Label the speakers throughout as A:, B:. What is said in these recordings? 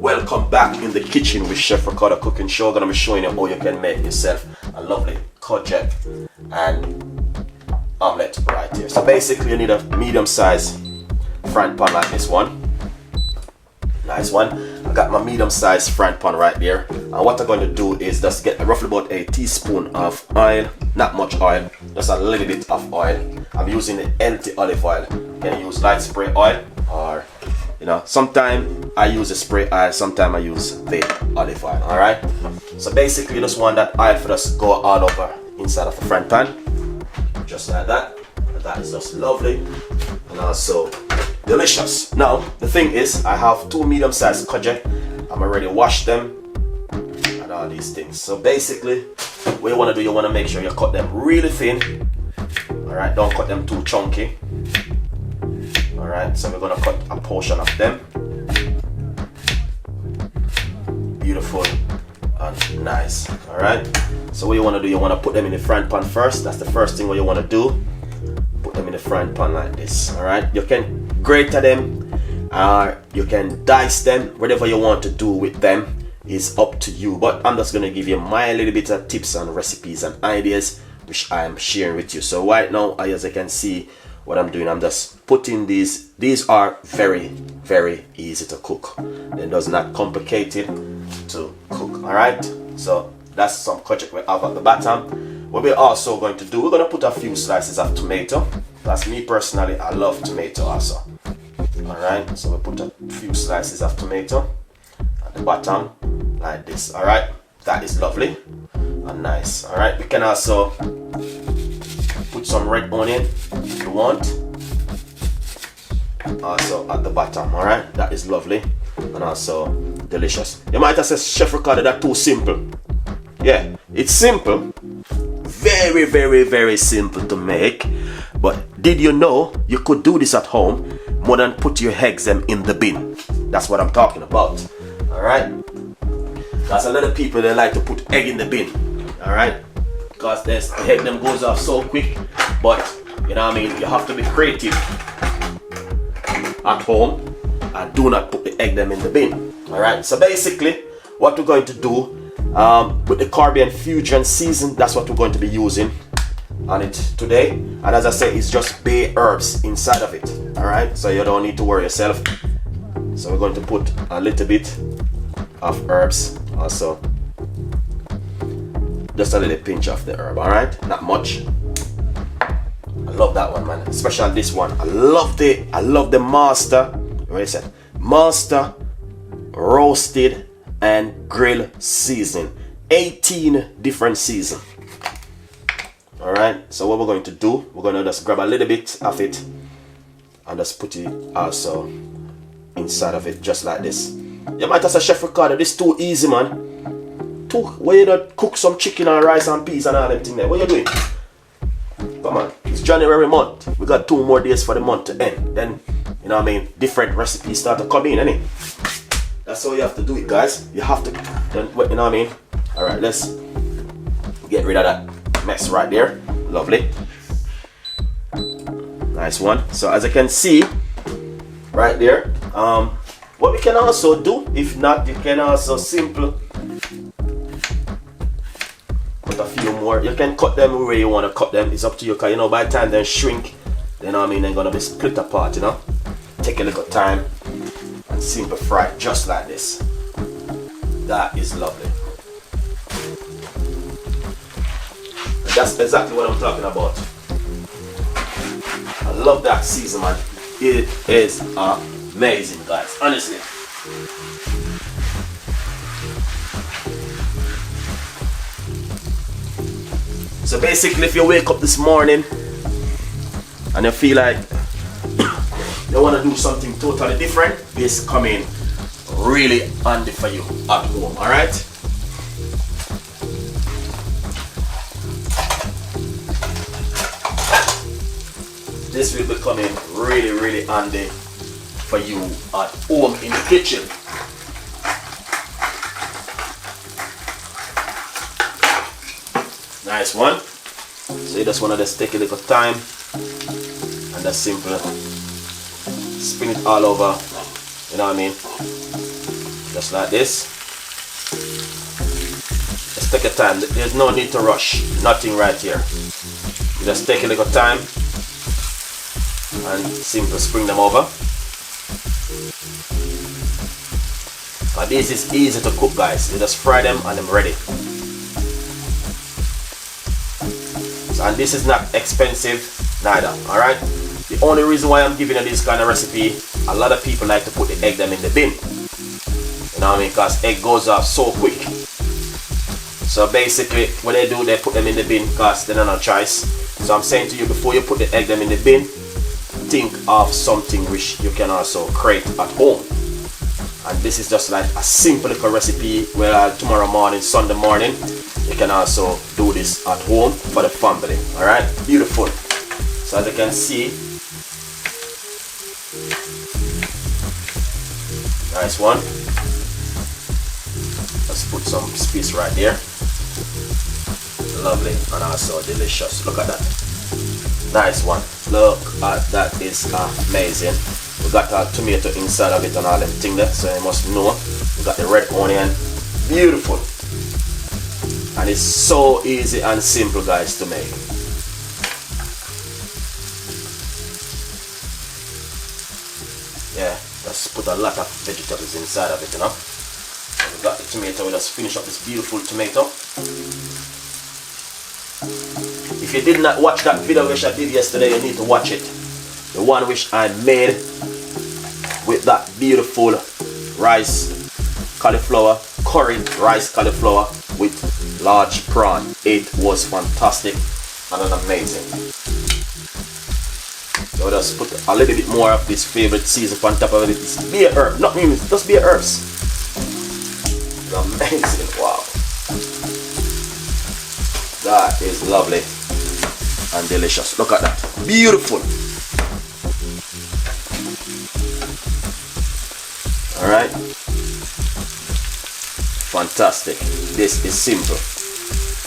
A: Welcome back in the kitchen with Chef Ricardo Cooking Show. I'm gonna be showing you how you can make yourself a lovely courgette and omelette right here. So basically you need a medium-sized frying pan like this one. Nice one. I got my medium-sized frying pan right there. And what I'm going to do is just get roughly about a teaspoon of oil. Not much oil, just a little bit of oil. I'm using the empty olive oil. You can use light spray oil, or sometimes I use a spray oil, sometimes I use the olive oil. Alright, so basically you just want that oil for us to go all over inside of the frying pan, just like that. And that is just lovely and also delicious. Now the thing is, I have two medium-sized courgette. I'm already washed them and all these things. So basically what you want to do, you want to make sure you cut them really thin. Alright, don't cut them too chunky. Alright, so we're gonna cut a portion of them. Beautiful and nice. Alright, so what you want to do, you want to put them in the frying pan first. That's the first thing what you want to do. Put them in the frying pan like this. Alright, you can grate them or you can dice them. Whatever you want to do with them is up to you, but I'm just going to give you my little bit of tips and recipes and ideas which I am sharing with you. So right now, as you can see what I'm doing, I'm just putting these are very, very easy to cook. It does not complicated to cook. Alright, so that's some courgette we have at the bottom. What we're also going to do, we're going to put a few slices of tomato. That's me personally, I love tomato also. Alright, so we put a few slices of tomato at the bottom like this. Alright, that is lovely and nice. Alright, we can also put some red onion if you want, also at the bottom. Alright, that is lovely and also delicious. You might have said, Chef Ricardo, that's too simple. Yeah, it's simple, very, very, very simple to make. But did you know you could do this at home more than put your eggs them in the bin? That's what I'm talking about. Alright, because a lot of people, they like to put egg in the bin. Alright, because the egg them goes off so quick. But you know what I mean, you have to be creative at home and do not put the egg them in the bin. Alright, so basically what we're going to do with the Caribbean Fusion season, that's what we're going to be using on it today. And as I say, it's just bay herbs inside of it. Alright, so you don't need to worry yourself. So we're going to put a little bit of herbs also, just a little pinch of the herb. Alright, not much. I love that one, man, especially this one. I love the master, what is it, master roasted and grill season. 18 different season. Alright, so what we're going to do, we're going to just grab a little bit of it and just put it also inside of it, just like this. You might have said, Chef Ricardo, this is too easy, man. Why you not cook some chicken and rice and peas and all them things there? What you doing? Come on, it's January month. We got 2 more days for the month to end. Then, you know what I mean, different recipes start to come in, innit? That's how you have to do it, guys. You have to, you know what I mean? Alright, let's get rid of that mess right there. Lovely. Nice one. So as you can see right there, what we can also do, if not, you can also simple put a few more. You can cut them where you want to cut them. It's up to you, because by the time they shrink, you know what I mean, they're gonna be split apart. Take a little time and simple fry it just like this. That is lovely. And that's exactly what I'm talking about. I love that season, man. It is amazing, guys, honestly. So basically, if you wake up this morning and you feel like you want to do something totally different, this coming really handy for you at home. Alright, this will be coming really, really handy for you at home in the kitchen. Nice one. So you just want to just take a little time and just simply spin it all over, you know what I mean, just like this. Just take your time, there's no need to rush, nothing right here. You just take a little time and simply spring them over. But this is easy to cook, guys. You just fry them and they're ready. So, and this is not expensive neither, alright? The only reason why I'm giving you this kind of recipe, a lot of people like to put the egg them in the bin. You know what I mean? Because egg goes off so quick. So basically, what they do, they put them in the bin because they don't have no choice. So I'm saying to you, before you put the egg them in the bin, think of something which you can also create at home. And this is just like a simple little recipe where tomorrow morning, Sunday morning, you can also do this at home for the family. Alright, beautiful. So as you can see, nice one. Let's put some spice right there. Lovely and also delicious. Look at that. Nice one. Look at that, is amazing. We got our tomato inside of it and all them things there, so you must know. We got the red onion. Beautiful. And it's so easy and simple, guys, to make. Yeah, just put a lot of vegetables inside of it, you know. And we got the tomato. We'll just finish up this beautiful tomato. If you did not watch that video which I did yesterday, you need to watch it. The one which I made with that beautiful rice cauliflower, curried rice cauliflower with large prawn. It was fantastic and amazing. So just put a little bit more of this favorite season on top of it. It's beer herb, not me, just beer herbs. It's amazing, wow. That is lovely and delicious. Look at that, beautiful. Alright, fantastic. This is simple,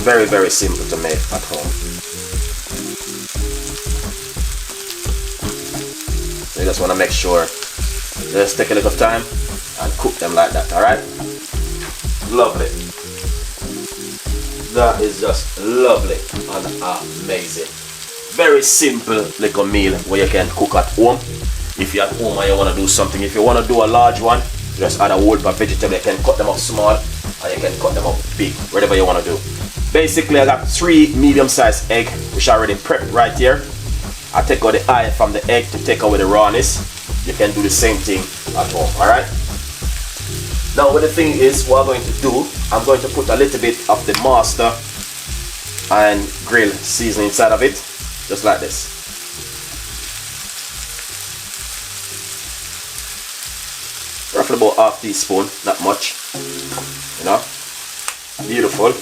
A: very, very simple to make at home. So you just want to make sure, just take a little time and cook them like that. Alright, lovely. That is just lovely and amazing. Very simple little meal where you can cook at home. If you're at home and you want to do something, if you want to do a large one, just add a whole pot vegetable. You can cut them up small and you can cut them up big, whatever you want to do. Basically, I got 3 medium-sized eggs which are already prepped right here. I take out the eye from the egg to take away the rawness. You can do the same thing at home, alright? Now what the thing is, what I'm going to do, I'm going to put a little bit of the master and grill seasoning inside of it, just like this. Roughly about half teaspoon, not much, you know. Beautiful.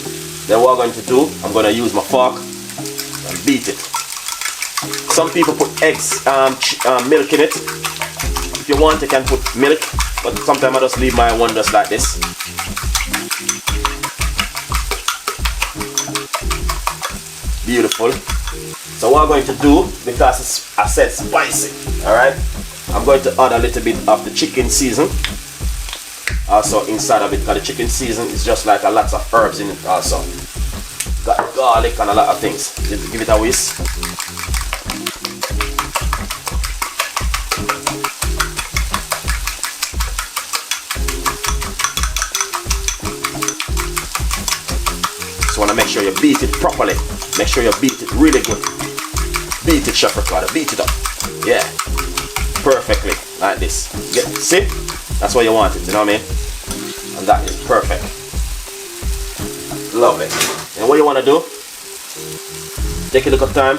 A: Then what I'm going to do, I'm going to use my fork and beat it. Some people put eggs, milk in it. If you want, you can put milk, but sometimes I just leave my one just like this. Beautiful. So what I'm going to do, because it's, I said spicy, alright, I'm going to add a little bit of the chicken season also inside of it, because the chicken season is just like a lot of herbs in it also. Got garlic and a lot of things. Give it a whisk. So want to make sure you beat it properly. Make sure you beat it really good. Beat it, Chef Ricardo. Beat it up. Yeah. Perfectly. Like this. See? That's what you want it. You know what I mean? And that is perfect. Lovely. And what you want to do, take a little time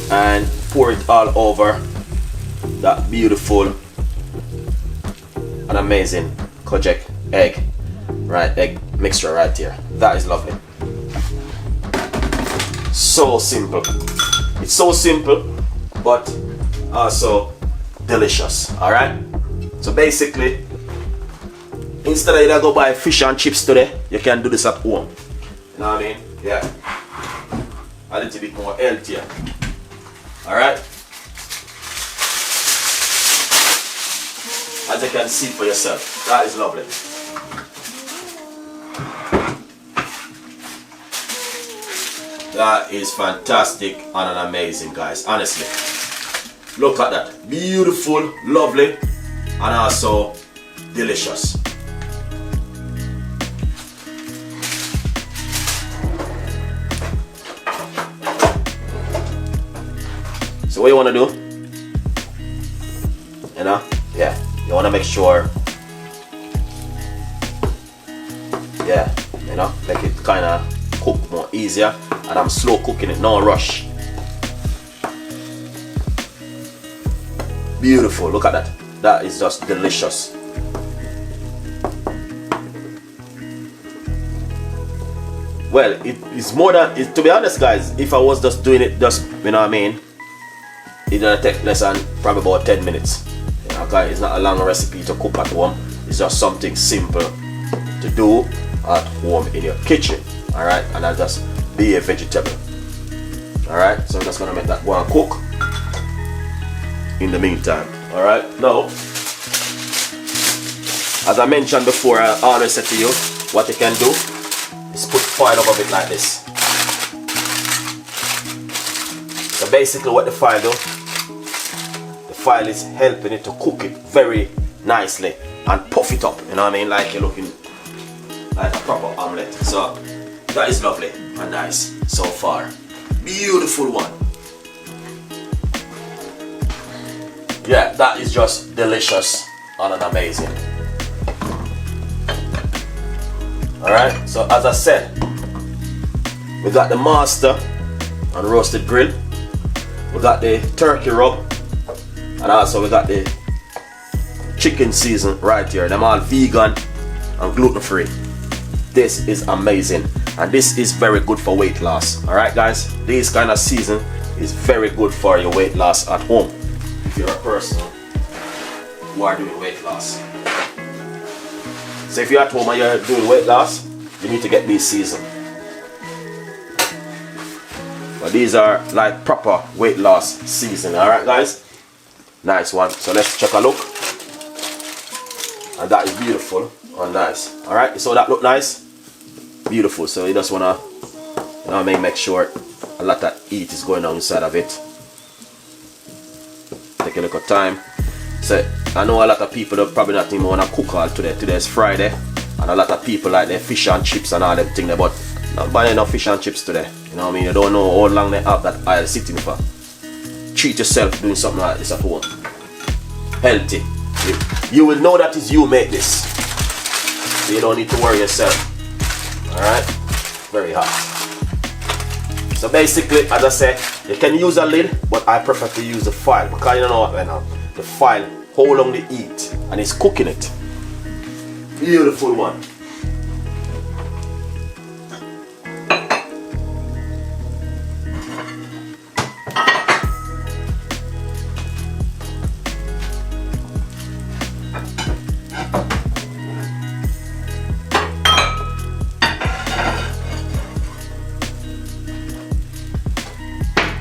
A: and pour it all over that beautiful and amazing kojak egg mixture right here. That is lovely. So simple. It's so simple, but also delicious. Alright? So basically, instead of you go buy fish and chips today, you can do this at home. You know what I mean? Yeah. A little bit more healthier. Alright? As you can see for yourself. That is lovely. That is fantastic and an amazing, guys. Honestly, look at that. Beautiful, lovely, and also delicious. So what you want to do, you know, yeah, you want to make sure, yeah, you know, make it kind of cook more easier. And I'm slow cooking it, no rush. Beautiful, look at that. That is just delicious. Well, it is more than, to be honest, guys, if I was just doing it, just, you know what I mean, it's gonna take less than probably about 10 minutes. You know, okay? It's not a long recipe to cook at home. It's just something simple to do at home in your kitchen. Alright, and I'll just be a vegetable. Alright, so I'm just gonna make that go and cook in the meantime. Alright, now, as I mentioned before, I always said to you, what you can do is put foil above it like this. So basically what the foil do, the foil is helping it to cook it very nicely and puff it up, you know what I mean, like you're looking like a proper omelette. So that is lovely and nice so far. Beautiful one. Yeah, that is just delicious and amazing. Alright, so as I said, we got the master and roasted grill. We got the turkey rub, and also we got the chicken season right here. Them all vegan and gluten free. This is amazing, and this is very good for weight loss. Alright guys, this kind of season is very good for your weight loss at home if you're a person who are doing weight loss. So if you're at home and you're doing weight loss, you need to get these seasoned. But these are like proper weight loss season. Alright guys, nice one. So let's check a look, and that is beautiful and nice. Alright, so that look nice, beautiful. So you just wanna, you know what I mean, make sure a lot of heat is going on inside of it. Take a look at time. So I know a lot of people don't probably not even wanna cook all today. Today is Friday, and a lot of people like their fish and chips and all them things, but not buying enough fish and chips today. You know what I mean? You don't know how long they have that aisle sitting for. Treat yourself doing something like this at home. Healthy. You will know that is you make this. So you don't need to worry yourself. Alright? Very hot. So basically, as I said, you can use a lid, but I prefer to use the foil, because you know what right now? The foil hold on the heat and it's cooking it. Beautiful one.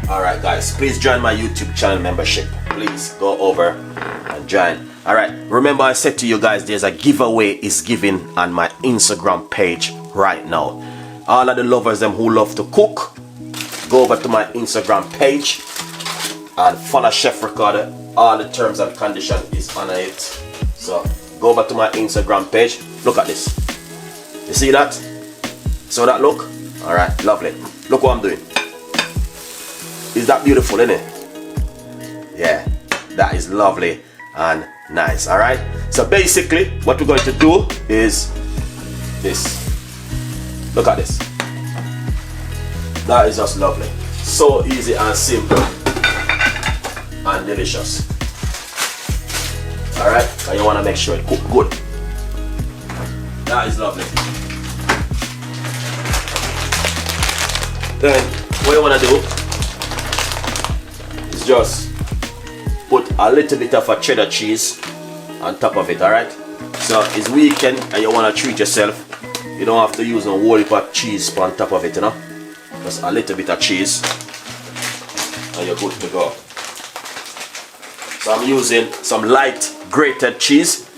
A: Alright guys, please join my YouTube channel membership. Please go over and join. Alright, remember I said to you guys, there's a giveaway is given on my Instagram page right now. All of the lovers them who love to cook, go over to my Instagram page and follow Chef Ricardo. All the terms and conditions is on it. So go over to my Instagram page. Look at this. You see that? So that look? Alright, lovely. Look what I'm doing. Is that beautiful, isn't it? Yeah, that is lovely and nice. Alright, so basically what we're going to do is this. Look at this. That is just lovely. So easy and simple and delicious. Alright, and you want to make sure it cook good. That is lovely. Then what you want to do, just put a little bit of a cheddar cheese on top of it. Alright, so it's weekend and you want to treat yourself. You don't have to use no whole heap of cheese on top of it, you know, just a little bit of cheese and you're good to go. So I'm using some light grated cheese.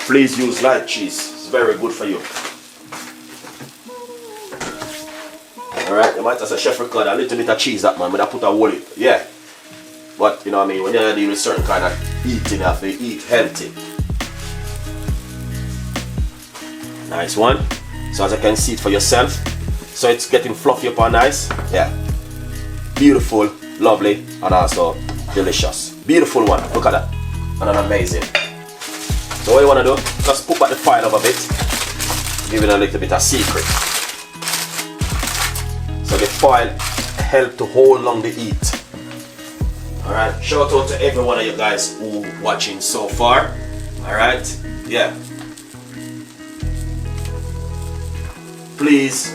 A: Please use light cheese. It's very good for you. Alright, you might have said Chef Ricardo, a little bit of cheese that man, but I put a whole it. Yeah. But you know what I mean, when you're dealing with certain kind of eating, you have to eat healthy. Nice one. So as you can see it for yourself. So it's getting fluffy up and nice. Yeah. Beautiful, lovely, and also delicious. Beautiful one. Look at that. And an amazing. So what you want to do, just put back the fire up a bit. Give it a little bit of secret. So the foil help to hold long the heat. Alright, shout out to every one of you guys who watching so far. Alright, yeah. Please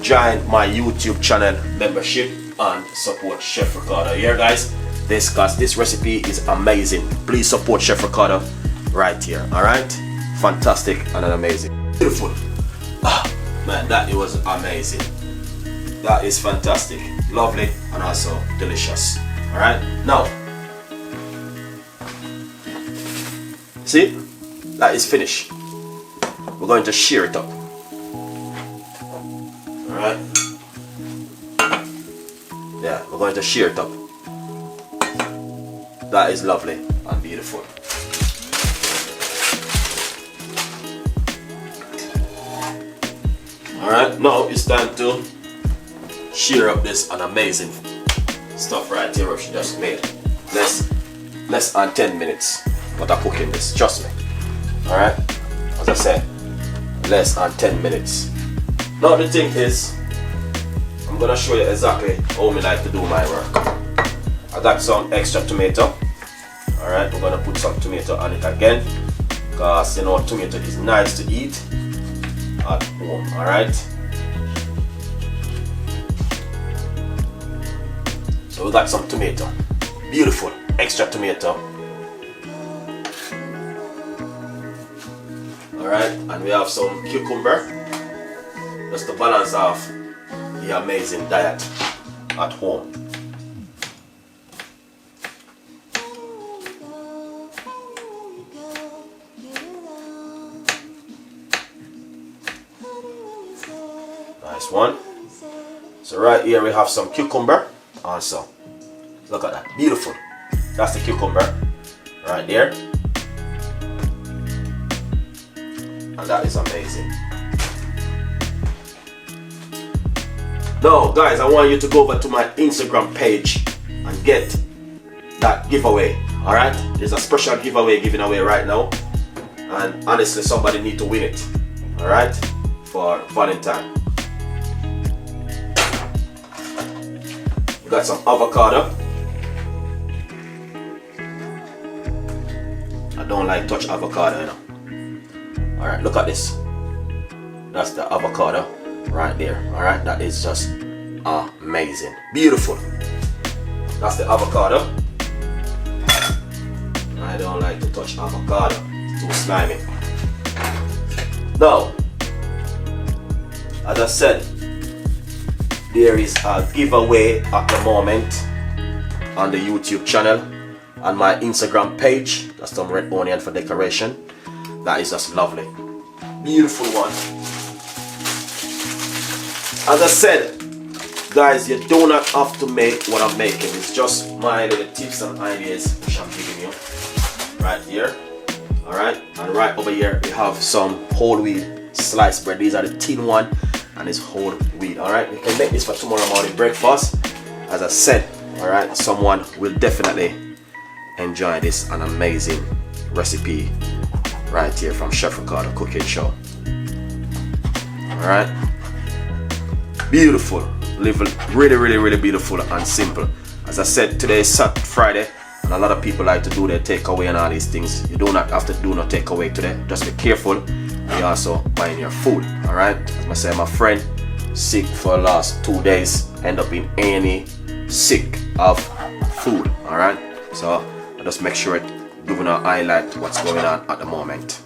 A: join my YouTube channel membership and support Chef Ricardo here, guys. This recipe is amazing. Please support Chef Ricardo right here. Alright, fantastic and amazing. Beautiful. Man, that it was amazing. That is fantastic, lovely, and also delicious. Alright, now, see, that is finished. We're going to shear it up. Alright, yeah, we're going to shear it up. That is lovely and beautiful. Alright, now it's time to shear up this an amazing stuff right here she just made. Less than 10 minutes but I'm cooking this, trust me. Alright, as I said, less than 10 minutes. Now the thing is, I'm gonna show you exactly how I like to do my work. I got some extra tomato. Alright, we're gonna put some tomato on it again, because you know tomato is nice to eat at home. Alright, so we got some tomato, beautiful extra tomato. Alright, and we have some cucumber just to balance off the amazing diet at home. Nice one. So right here we have some cucumber also. Look at that, beautiful. That's the cucumber right there. And that is amazing. Now guys, I want you to go over to my Instagram page and get that giveaway. Alright, there's a special giveaway giving away right now, and honestly somebody need to win it. Alright, for Valentine. We got some avocado. I don't like touch avocado, you know. Alright, look at this. That's the avocado right there. Alright, that is just amazing. Beautiful. That's the avocado. I don't like to touch avocado. It's too slimy. Now, as I said, there is a giveaway at the moment on the YouTube channel and my Instagram page. That's some red onion for decoration. That is just lovely. Beautiful one. As I said, guys, you do not have to make what I'm making. It's just my little tips and ideas which I'm giving you right here. Alright, and right over here we have some whole wheat sliced bread. These are the thin one and it's whole wheat. Alright, you can make this for tomorrow morning breakfast. As I said, alright, someone will definitely enjoy this, an amazing recipe right here from Chef Ricardo Cooking Show. Alright, beautiful, really beautiful and simple. As I said, today is Friday and a lot of people like to do their takeaway and all these things. You do not have to do no takeaway today. Just be careful. You also buying your food. Alright, as I say, my friend sick for the last 2 days, end up in A&E sick of food. Alright, so I just make sure it giving a highlight what's going on at the moment.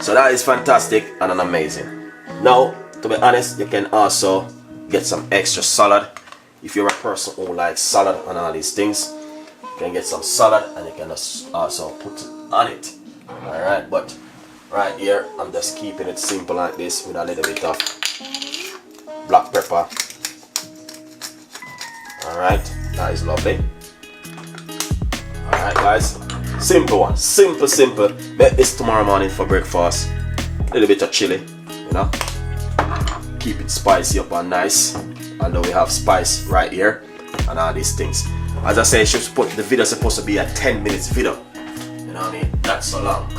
A: So that is fantastic and an amazing. Now, to be honest, you can also get some extra salad if you're a person who likes salad and all these things. You can get some salad and you can also put it on it. Alright, but right here I'm just keeping it simple like this with a little bit of black pepper. Alright, that is lovely. Alright guys, simple one, simple. Make this tomorrow morning for breakfast. A little bit of chili, you know. Keep it spicy up and nice. Although we have spice right here and all these things. As I say, the video is supposed to be a 10 minutes video. You know what I mean? Not so long.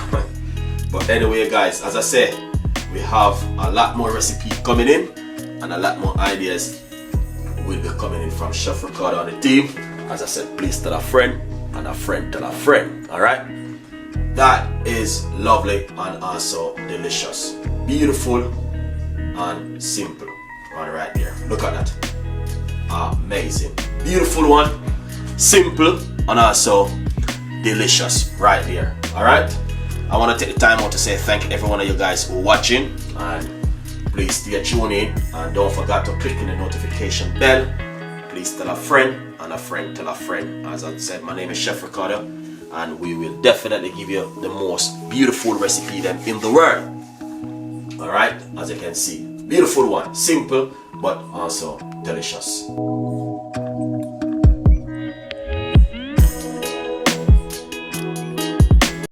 A: But anyway guys, as I say, we have a lot more recipe coming in and a lot more ideas will be coming in from Chef Ricardo and the team. As I said, please tell a friend and a friend tell a friend. Alright? That is lovely and also delicious. Beautiful and simple. One right there. Look at that. Amazing. Beautiful one. Simple and also delicious right here. Alright? I want to take the time out to say thank you every one of you guys who are watching, and please stay tuned in and don't forget to click in the notification bell. Please tell a friend and a friend tell a friend. As I said, my name is Chef Ricardo and we will definitely give you the most beautiful recipe them in the world. Alright, as you can see, beautiful one, simple but also delicious.